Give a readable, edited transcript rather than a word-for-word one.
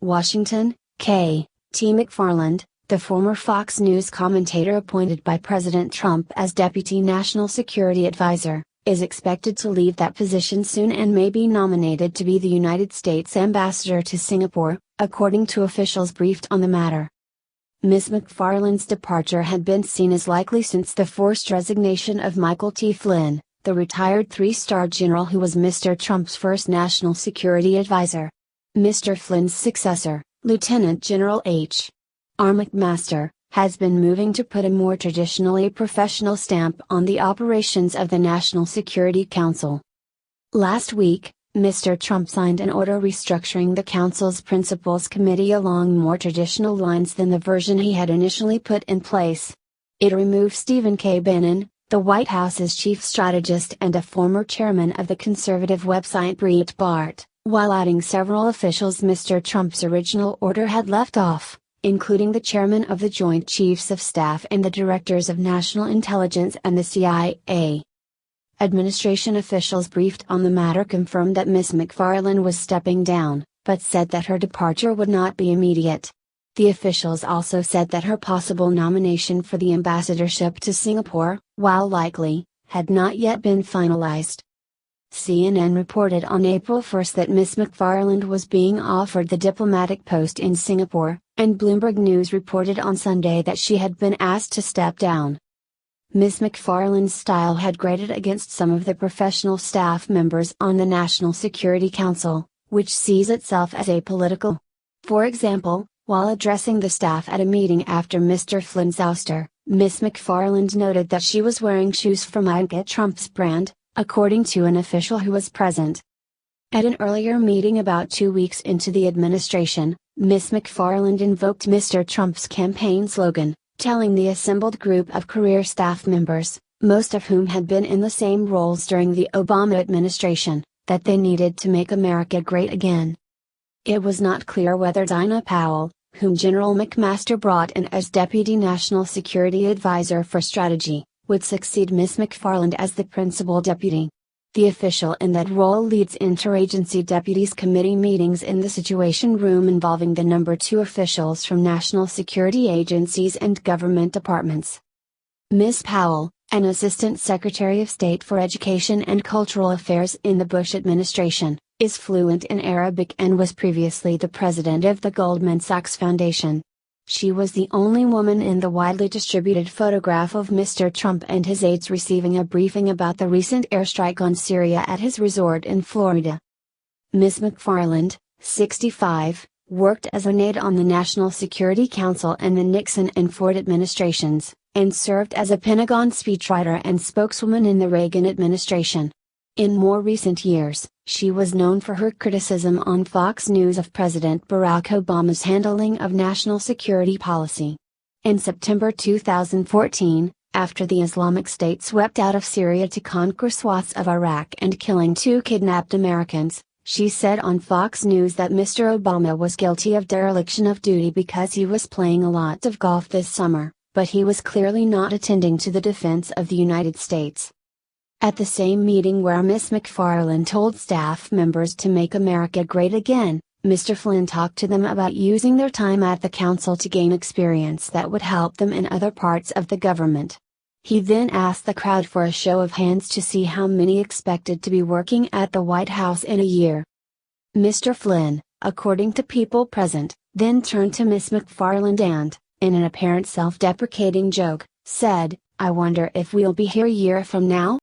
Washington, K.T. McFarland, the former Fox News commentator appointed by President Trump as Deputy National Security Advisor, is expected to leave that position soon and may be nominated to be the United States ambassador to Singapore, according to officials briefed on the matter. Ms. McFarland's departure had been seen as likely since the forced resignation of Michael T. Flynn, the retired three-star general who was Mr. Trump's first national security advisor. Mr. Flynn's successor, Lieutenant General H.R. McMaster, has been moving to put a more traditionally professional stamp on the operations of the National Security Council. Last week, Mr. Trump signed an order restructuring the Council's Principals Committee along more traditional lines than the version he had initially put in place. It removed Stephen K. Bannon, the White House's chief strategist and a former chairman of the conservative website Breitbart, while adding several officials Mr. Trump's original order had left off, including the chairman of the Joint Chiefs of Staff and the directors of National Intelligence and the CIA. Administration officials briefed on the matter confirmed that Ms. McFarland was stepping down, but said that her departure would not be immediate. The officials also said that her possible nomination for the ambassadorship to Singapore, while likely, had not yet been finalized. CNN reported on April 1 that Ms. McFarland was being offered the diplomatic post in Singapore, and Bloomberg News reported on Sunday that she had been asked to step down. Ms. McFarland's style had grated against some of the professional staff members on the National Security Council, which sees itself as apolitical. For example, while addressing the staff at a meeting after Mr. Flynn's ouster, Ms. McFarland noted that she was wearing shoes from Ivanka Trump's brand, according to an official who was present. At an earlier meeting about 2 weeks into the administration, Ms. McFarland invoked Mr. Trump's campaign slogan, telling the assembled group of career staff members, most of whom had been in the same roles during the Obama administration, that they needed to make America great again. It was not clear whether Dinah Powell, whom General McMaster brought in as Deputy National Security Advisor for Strategy, would succeed Ms. McFarland as the principal deputy. The official in that role leads interagency deputies committee meetings in the Situation Room involving the number 2 officials from national security agencies and government departments. Ms. Powell, an Assistant Secretary of State for Education and Cultural Affairs in the Bush administration, is fluent in Arabic and was previously the president of the Goldman Sachs Foundation. She was the only woman in the widely distributed photograph of Mr. Trump and his aides receiving a briefing about the recent airstrike on Syria at his resort in Florida. Ms. McFarland, 65, worked as an aide on the National Security Council in the Nixon and Ford administrations, and served as a Pentagon speechwriter and spokeswoman in the Reagan administration. In more recent years, she was known for her criticism on Fox News of President Barack Obama's handling of national security policy. In September 2014, after the Islamic State swept out of Syria to conquer swaths of Iraq and killing 2 kidnapped Americans, she said on Fox News that Mr. Obama was guilty of dereliction of duty because he was playing a lot of golf this summer, but he was clearly not attending to the defense of the United States. At the same meeting where Ms. McFarland told staff members to make America great again, Mr. Flynn talked to them about using their time at the council to gain experience that would help them in other parts of the government. He then asked the crowd for a show of hands to see how many expected to be working at the White House in a year. Mr. Flynn, according to people present, then turned to Ms. McFarland and, in an apparent self-deprecating joke, said, "I wonder if we'll be here a year from now?"